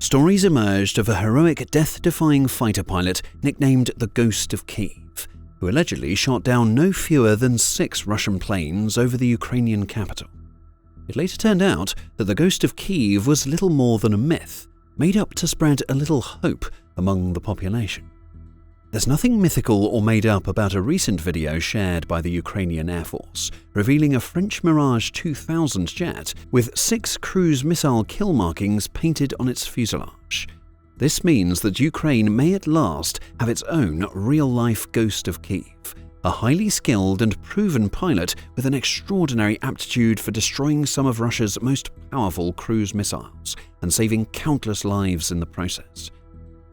Stories emerged of a heroic death-defying fighter pilot nicknamed the Ghost of Kyiv, who allegedly shot down no fewer than 6 Russian planes over the Ukrainian capital. It later turned out that the Ghost of Kyiv was little more than a myth, made up to spread a little hope among the population. There's nothing mythical or made up about a recent video shared by the Ukrainian Air Force, revealing a French Mirage 2000 jet with 6 cruise missile kill markings painted on its fuselage. This means that Ukraine may at last have its own real-life Ghost of Kyiv, a highly skilled and proven pilot with an extraordinary aptitude for destroying some of Russia's most powerful cruise missiles and saving countless lives in the process.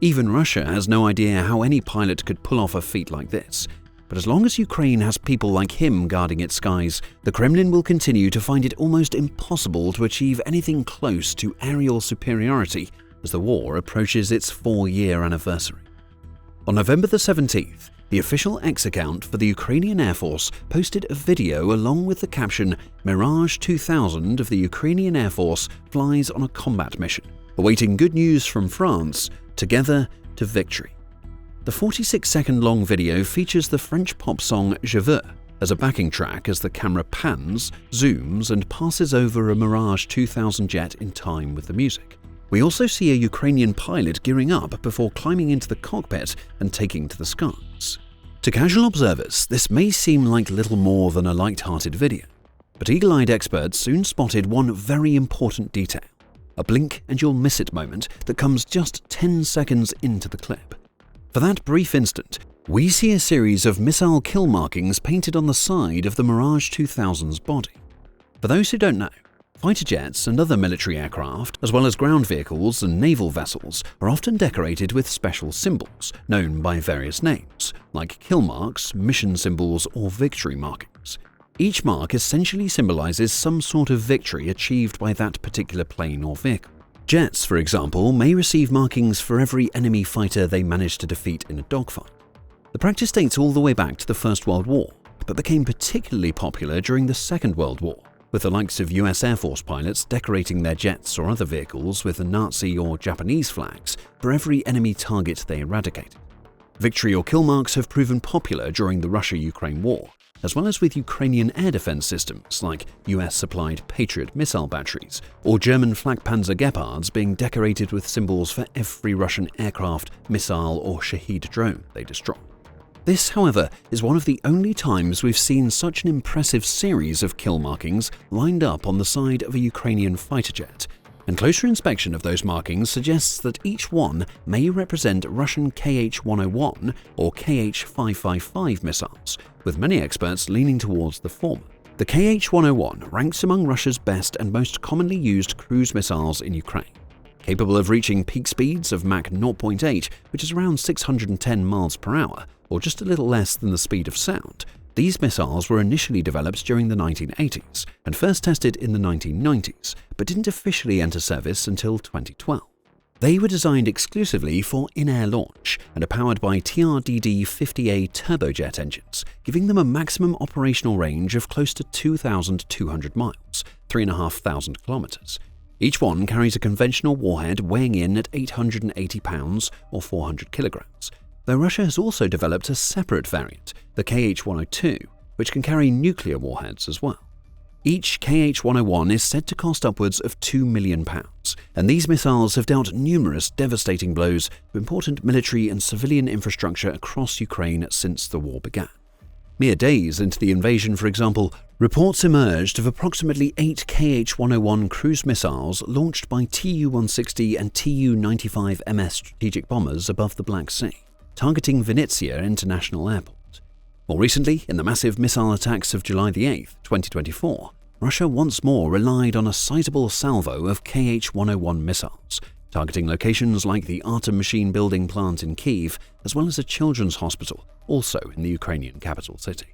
Even Russia has no idea how any pilot could pull off a feat like this, but as long as Ukraine has people like him guarding its skies, the Kremlin will continue to find it almost impossible to achieve anything close to aerial superiority as the war approaches its 4-year anniversary. On November the 17th, the official X account for the Ukrainian Air Force posted a video along with the caption, "Mirage 2000 of the Ukrainian Air Force flies on a combat mission, awaiting good news from France, together to victory." The 46-second long video features the French pop song Je veux as a backing track as the camera pans, zooms and passes over a Mirage 2000 jet in time with the music. We also see a Ukrainian pilot gearing up before climbing into the cockpit and taking to the skies. To casual observers, this may seem like little more than a light-hearted video, but eagle-eyed experts soon spotted one very important detail. A blink-and-you'll-miss-it moment that comes just 10 seconds into the clip. For that brief instant, we see a series of missile kill markings painted on the side of the Mirage 2000's body. For those who don't know, fighter jets and other military aircraft, as well as ground vehicles and naval vessels, are often decorated with special symbols, known by various names, like kill marks, mission symbols, or victory markings. Each mark essentially symbolizes some sort of victory achieved by that particular plane or vehicle. Jets, for example, may receive markings for every enemy fighter they manage to defeat in a dogfight. The practice dates all the way back to the First World War, but became particularly popular during the Second World War, with the likes of US Air Force pilots decorating their jets or other vehicles with the Nazi or Japanese flags for every enemy target they eradicated. Victory or kill marks have proven popular during the Russia-Ukraine war, as well as with Ukrainian air defense systems like US-supplied Patriot missile batteries or German flak Panzer Gepards being decorated with symbols for every Russian aircraft, missile or Shahed drone they destroy. This, however, is one of the only times we've seen such an impressive series of kill markings lined up on the side of a Ukrainian fighter jet, and closer inspection of those markings suggests that each one may represent Russian Kh-101 or Kh-555 missiles, with many experts leaning towards the former. The Kh-101 ranks among Russia's best and most commonly used cruise missiles in Ukraine. Capable of reaching peak speeds of Mach 0.8, which is around 610 miles per hour, or just a little less than the speed of sound, these missiles were initially developed during the 1980s and first tested in the 1990s, but didn't officially enter service until 2012. They were designed exclusively for in-air launch and are powered by TRDD-50A turbojet engines, giving them a maximum operational range of close to 2,200 miles, 3,500 kilometers. Each one carries a conventional warhead weighing in at 880 pounds or 400 kilograms, though Russia has also developed a separate variant, the Kh-102, which can carry nuclear warheads as well. Each Kh-101 is said to cost upwards of £2 million, and these missiles have dealt numerous devastating blows to important military and civilian infrastructure across Ukraine since the war began. Mere days into the invasion, for example, reports emerged of approximately 8 Kh-101 cruise missiles launched by Tu-160 and Tu-95MS strategic bombers above the Black Sea, targeting Vinnytsia International Airport. More recently, in the massive missile attacks of July 8, 2024, Russia once more relied on a sizable salvo of Kh-101 missiles, targeting locations like the Artem machine building plant in Kyiv, as well as a children's hospital, also in the Ukrainian capital city.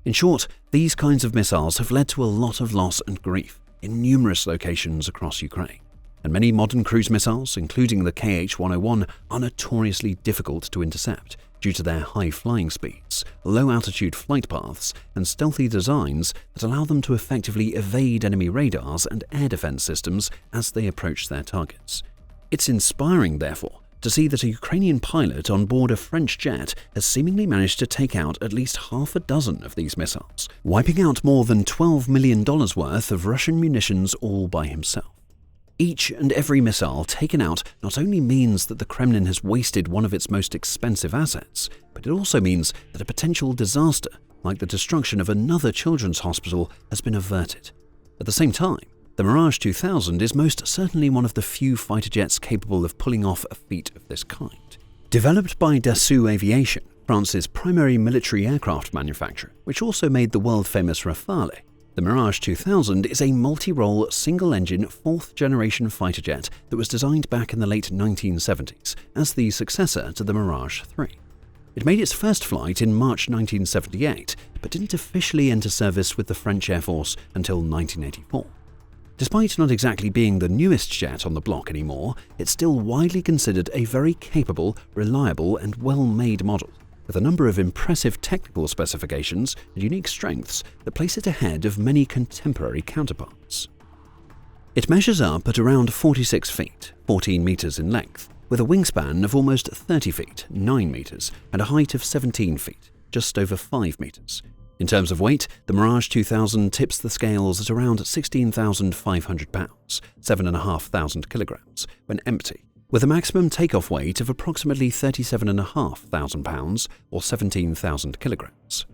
In short, these kinds of missiles have led to a lot of loss and grief in numerous locations across Ukraine, and many modern cruise missiles, including the Kh-101, are notoriously difficult to intercept due to their high flying speeds, low-altitude flight paths, and stealthy designs that allow them to effectively evade enemy radars and air defense systems as they approach their targets. It's inspiring, therefore, to see that a Ukrainian pilot on board a French jet has seemingly managed to take out at least half a dozen of these missiles, wiping out more than $12 million worth of Russian munitions all by himself. Each and every missile taken out not only means that the Kremlin has wasted one of its most expensive assets, but it also means that a potential disaster, like the destruction of another children's hospital, has been averted. At the same time, the Mirage 2000 is most certainly one of the few fighter jets capable of pulling off a feat of this kind. Developed by Dassault Aviation, France's primary military aircraft manufacturer, which also made the world-famous Rafale, the Mirage 2000 is a multi-role, single-engine, fourth-generation fighter jet that was designed back in the late 1970s as the successor to the Mirage 3. It made its first flight in March 1978, but didn't officially enter service with the French Air Force until 1984. Despite not exactly being the newest jet on the block anymore, it's still widely considered a very capable, reliable, and well-made model, with a number of impressive technical specifications and unique strengths that place it ahead of many contemporary counterparts. It measures up at around 46 feet, 14 meters in length, with a wingspan of almost 30 feet, 9 meters, and a height of 17 feet, just over 5 meters. In terms of weight, the Mirage 2000 tips the scales at around 16,500 pounds, 7,500 kilograms, when empty, with a maximum takeoff weight of approximately 37,500 pounds, or 17,000 kilograms.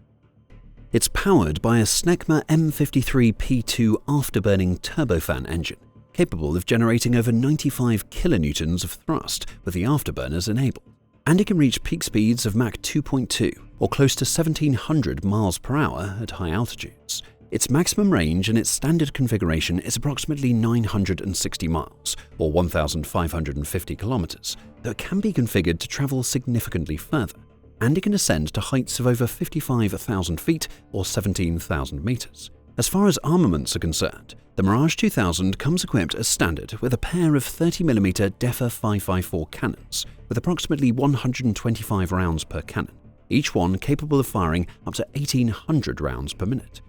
It's powered by a Snecma M53P2 afterburning turbofan engine, capable of generating over 95 kilonewtons of thrust with the afterburners enabled. And it can reach peak speeds of Mach 2.2, or close to 1,700 miles per hour at high altitudes. Its maximum range in its standard configuration is approximately 960 miles, or 1,550 kilometers, though it can be configured to travel significantly further, and it can ascend to heights of over 55,000 feet, or 17,000 meters. As far as armaments are concerned, the Mirage 2000 comes equipped as standard with a pair of 30mm DEFA 554 cannons, with approximately 125 rounds per cannon, each one capable of firing up to 1,800 rounds per minute.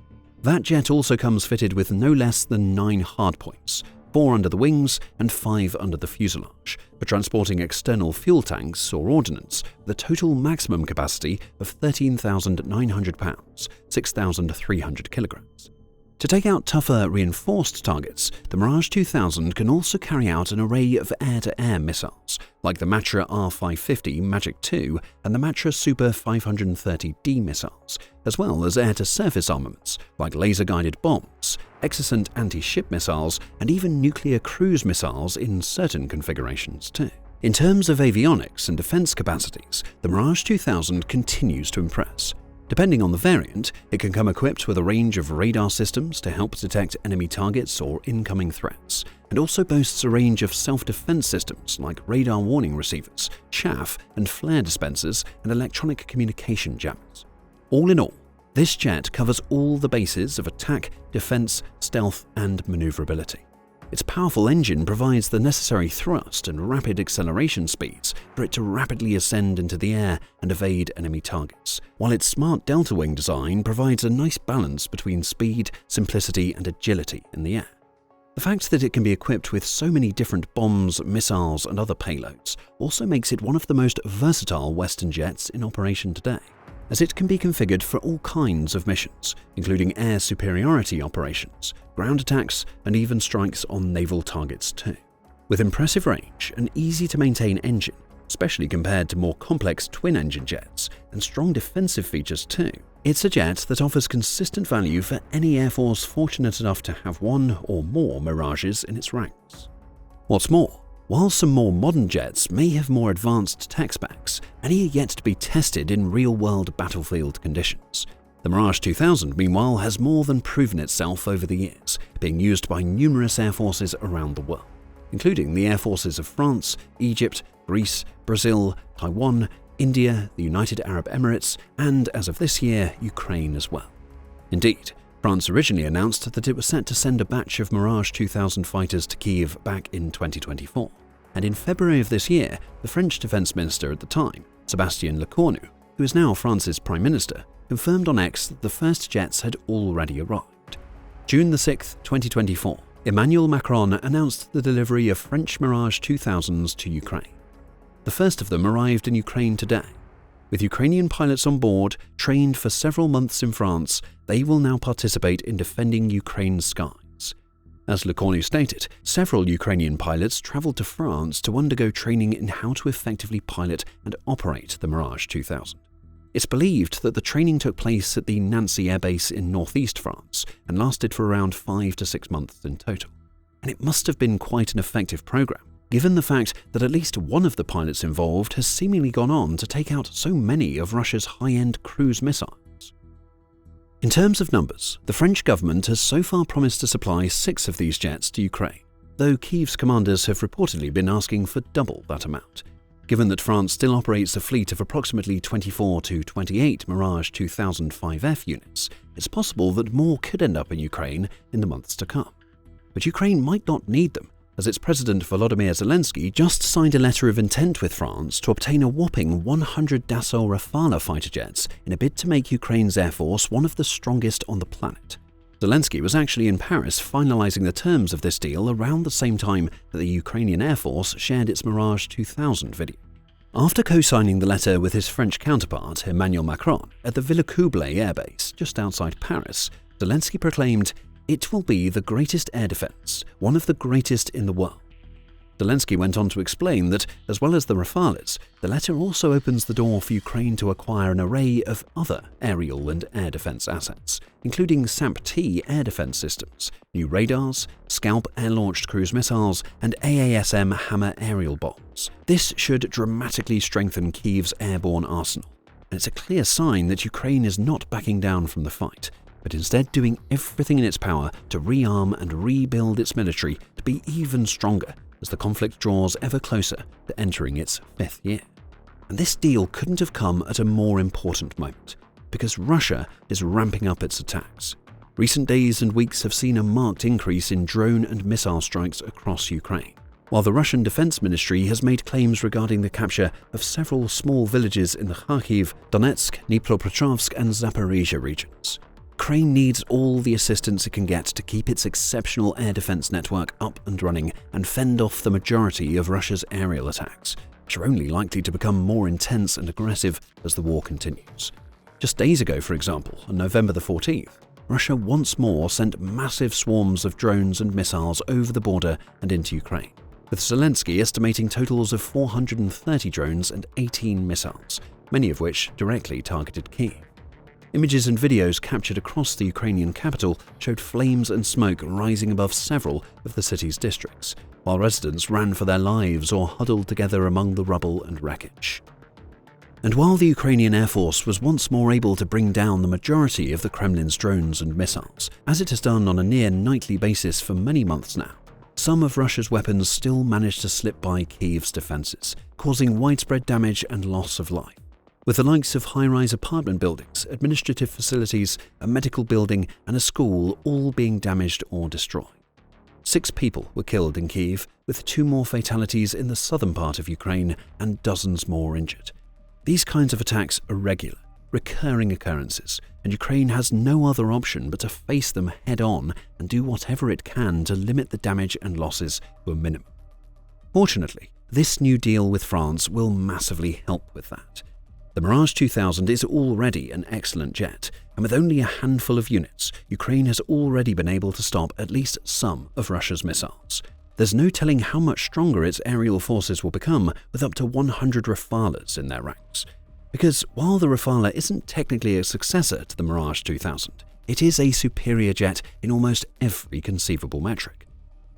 That jet also comes fitted with no less than 9 hardpoints, 4 under the wings and 5 under the fuselage, for transporting external fuel tanks or ordnance with a total maximum capacity of 13,900 pounds, 6,300 kilograms. To take out tougher reinforced targets, the Mirage 2000 can also carry out an array of air-to-air missiles, like the Matra R550 Magic II and the Matra Super 530D missiles, as well as air-to-surface armaments, like laser-guided bombs, Exocet anti-ship missiles, and even nuclear cruise missiles in certain configurations too. In terms of avionics and defense capacities, the Mirage 2000 continues to impress. Depending on the variant, it can come equipped with a range of radar systems to help detect enemy targets or incoming threats, and also boasts a range of self-defense systems like radar warning receivers, chaff and flare dispensers, and electronic communication jammers. All in all, this jet covers all the bases of attack, defense, stealth, and maneuverability. Its powerful engine provides the necessary thrust and rapid acceleration speeds for it to rapidly ascend into the air and evade enemy targets, while its smart delta wing design provides a nice balance between speed, simplicity, and agility in the air. The fact that it can be equipped with so many different bombs, missiles, and other payloads also makes it one of the most versatile Western jets in operation today, as it can be configured for all kinds of missions, including air superiority operations, ground attacks, and even strikes on naval targets too. With impressive range, an easy-to-maintain engine, especially compared to more complex twin-engine jets, and strong defensive features too, it's a jet that offers consistent value for any Air Force fortunate enough to have one or more Mirages in its ranks. What's more, while some more modern jets may have more advanced tech specs, any are yet to be tested in real-world battlefield conditions. The Mirage 2000, meanwhile, has more than proven itself over the years, being used by numerous air forces around the world, including the air forces of France, Egypt, Greece, Brazil, Taiwan, India, the United Arab Emirates, and, as of this year, Ukraine as well. Indeed, France originally announced that it was set to send a batch of Mirage 2000 fighters to Kyiv back in 2024, and in February of this year, the French defense minister at the time, Sébastien Lecornu, who is now France's Prime Minister, confirmed on X that the first jets had already arrived. June 6, 2024, Emmanuel Macron announced the delivery of French Mirage 2000s to Ukraine. The first of them arrived in Ukraine today. With Ukrainian pilots on board, trained for several months in France, they will now participate in defending Ukraine's skies. As Le Cornu stated, several Ukrainian pilots travelled to France to undergo training in how to effectively pilot and operate the Mirage 2000. It's believed that the training took place at the Nancy Air Base in northeast France and lasted for around 5 to 6 months in total. And it must have been quite an effective program, given the fact that at least one of the pilots involved has seemingly gone on to take out so many of Russia's high-end cruise missiles. In terms of numbers, the French government has so far promised to supply 6 of these jets to Ukraine, though Kyiv's commanders have reportedly been asking for double that amount. Given that France still operates a fleet of approximately 24 to 28 Mirage 2000 5F units, it's possible that more could end up in Ukraine in the months to come. But Ukraine might not need them, as its President Volodymyr Zelensky just signed a letter of intent with France to obtain a whopping 100 Dassault Rafale fighter jets in a bid to make Ukraine's air force one of the strongest on the planet. Zelensky was actually in Paris finalizing the terms of this deal around the same time that the Ukrainian Air Force shared its Mirage 2000 video. After co-signing the letter with his French counterpart, Emmanuel Macron, at the Villacoublay Air Base just outside Paris, Zelensky proclaimed, "It will be the greatest air defense, one of the greatest in the world." Zelensky went on to explain that, as well as the Rafales, the letter also opens the door for Ukraine to acquire an array of other aerial and air defense assets, including SAMP-T air defense systems, new radars, Scalp air-launched cruise missiles, and AASM Hammer aerial bombs. This should dramatically strengthen Kyiv's airborne arsenal, and it's a clear sign that Ukraine is not backing down from the fight, but instead doing everything in its power to rearm and rebuild its military to be even stronger as the conflict draws ever closer to entering its 5th year. And this deal couldn't have come at a more important moment, because Russia is ramping up its attacks. Recent days and weeks have seen a marked increase in drone and missile strikes across Ukraine, while the Russian Defense Ministry has made claims regarding the capture of several small villages in the Kyiv, Donetsk, Dnipropetrovsk and Zaporizhia regions. Ukraine needs all the assistance it can get to keep its exceptional air defense network up and running and fend off the majority of Russia's aerial attacks, which are only likely to become more intense and aggressive as the war continues. Just days ago, for example, on November the 14th, Russia once more sent massive swarms of drones and missiles over the border and into Ukraine, with Zelensky estimating totals of 430 drones and 18 missiles, many of which directly targeted Kyiv. Images and videos captured across the Ukrainian capital showed flames and smoke rising above several of the city's districts, while residents ran for their lives or huddled together among the rubble and wreckage. And while the Ukrainian Air Force was once more able to bring down the majority of the Kremlin's drones and missiles, as it has done on a near nightly basis for many months now, some of Russia's weapons still managed to slip by Kyiv's defenses, causing widespread damage and loss of life, with the likes of high-rise apartment buildings, administrative facilities, a medical building and a school all being damaged or destroyed. 6 people were killed in Kyiv, with 2 more fatalities in the southern part of Ukraine and dozens more injured. These kinds of attacks are regular, recurring occurrences, and Ukraine has no other option but to face them head-on and do whatever it can to limit the damage and losses to a minimum. Fortunately, this new deal with France will massively help with that. The Mirage 2000 is already an excellent jet, and with only a handful of units, Ukraine has already been able to stop at least some of Russia's missiles. There's no telling how much stronger its aerial forces will become with up to 100 Rafales in their ranks. Because while the Rafale isn't technically a successor to the Mirage 2000, it is a superior jet in almost every conceivable metric.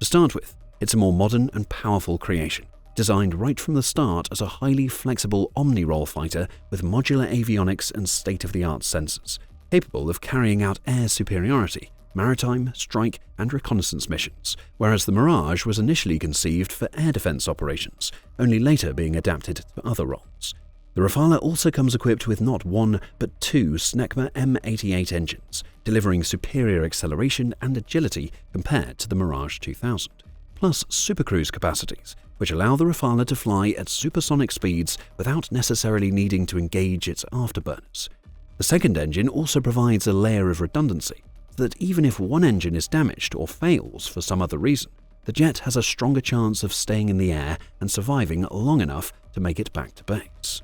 To start with, it's a more modern and powerful creation, designed right from the start as a highly flexible omni-role fighter with modular avionics and state-of-the-art sensors, capable of carrying out air superiority, maritime, strike, and reconnaissance missions, whereas the Mirage was initially conceived for air defense operations, only later being adapted to other roles. The Rafale also comes equipped with not 1 but 2 Snecma M88 engines, delivering superior acceleration and agility compared to the Mirage 2000, plus supercruise capacities, which allow the Rafale to fly at supersonic speeds without necessarily needing to engage its afterburners. The second engine also provides a layer of redundancy, so that even if one engine is damaged or fails for some other reason, the jet has a stronger chance of staying in the air and surviving long enough to make it back to base.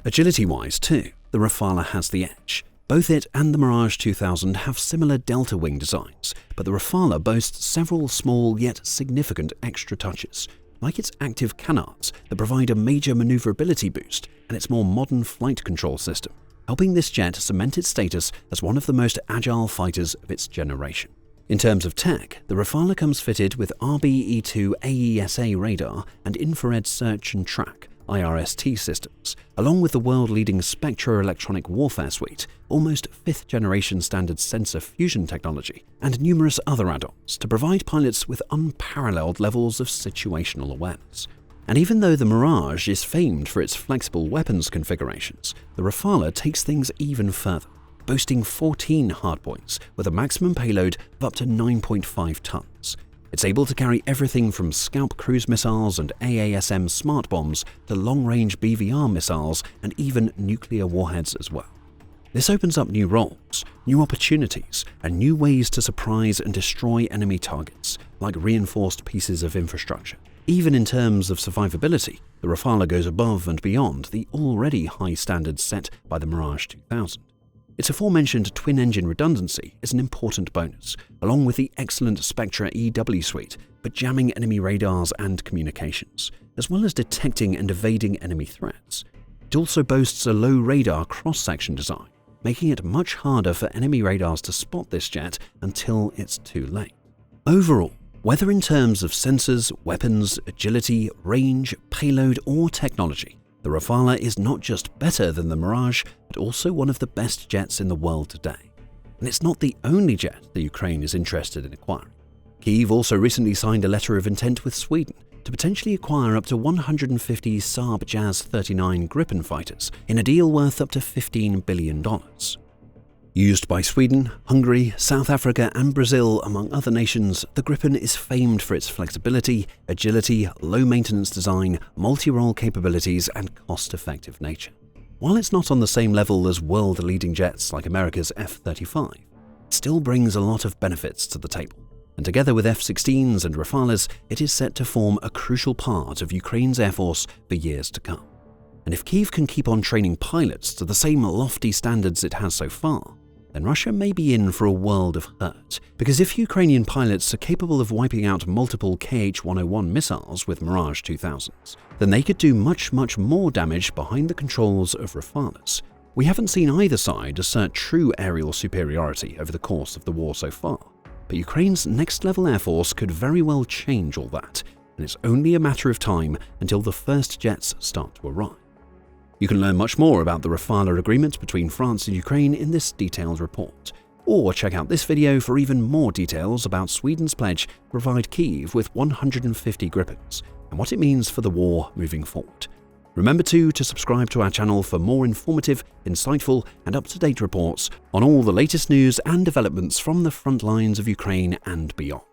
Agility-wise too, the Rafale has the edge. Both it and the Mirage 2000 have similar delta wing designs, but the Rafale boasts several small yet significant extra touches, like its active canards that provide a major maneuverability boost and its more modern flight control system, helping this jet cement its status as one of the most agile fighters of its generation. In terms of tech, the Rafale comes fitted with RBE2 AESA radar and infrared search and track IRST systems, along with the world-leading Spectra electronic warfare suite, almost 5th-generation standard sensor fusion technology, and numerous other add-ons to provide pilots with unparalleled levels of situational awareness. And even though the Mirage is famed for its flexible weapons configurations, the Rafale takes things even further, boasting 14 hardpoints with a maximum payload of up to 9.5 tons. It's able to carry everything from Scalp cruise missiles and AASM smart bombs to long-range BVR missiles and even nuclear warheads as well. This opens up new roles, new opportunities, and new ways to surprise and destroy enemy targets, like reinforced pieces of infrastructure. Even in terms of survivability, the Rafale goes above and beyond the already high standards set by the Mirage 2000. Its aforementioned twin-engine redundancy is an important bonus, along with the excellent Spectra EW suite for jamming enemy radars and communications, as well as detecting and evading enemy threats. It also boasts a low radar cross-section design, making it much harder for enemy radars to spot this jet until it's too late. Overall, whether in terms of sensors, weapons, agility, range, payload, or technology, the Rafale is not just better than the Mirage, but also one of the best jets in the world today. And it's not the only jet the Ukraine is interested in acquiring. Kyiv also recently signed a letter of intent with Sweden to potentially acquire up to 150 Saab Jazz 39 Gripen fighters in a deal worth up to $15 billion. Used by Sweden, Hungary, South Africa and Brazil, among other nations, the Gripen is famed for its flexibility, agility, low-maintenance design, multi-role capabilities and cost-effective nature. While it's not on the same level as world-leading jets like America's F-35, it still brings a lot of benefits to the table. And together with F-16s and Rafales, it is set to form a crucial part of Ukraine's Air Force for years to come. And if Kyiv can keep on training pilots to the same lofty standards it has so far, then Russia may be in for a world of hurt, because if Ukrainian pilots are capable of wiping out multiple Kh-101 missiles with Mirage 2000s, then they could do much more damage behind the controls of Rafales. We haven't seen either side assert true aerial superiority over the course of the war so far, but Ukraine's next-level air force could very well change all that, and it's only a matter of time until the first jets start to arrive. You can learn much more about the Rafale agreement between France and Ukraine in this detailed report, or check out this video for even more details about Sweden's pledge to provide Kyiv with 150 Gripens and what it means for the war moving forward. Remember to subscribe to our channel for more informative, insightful and up-to-date reports on all the latest news and developments from the front lines of Ukraine and beyond.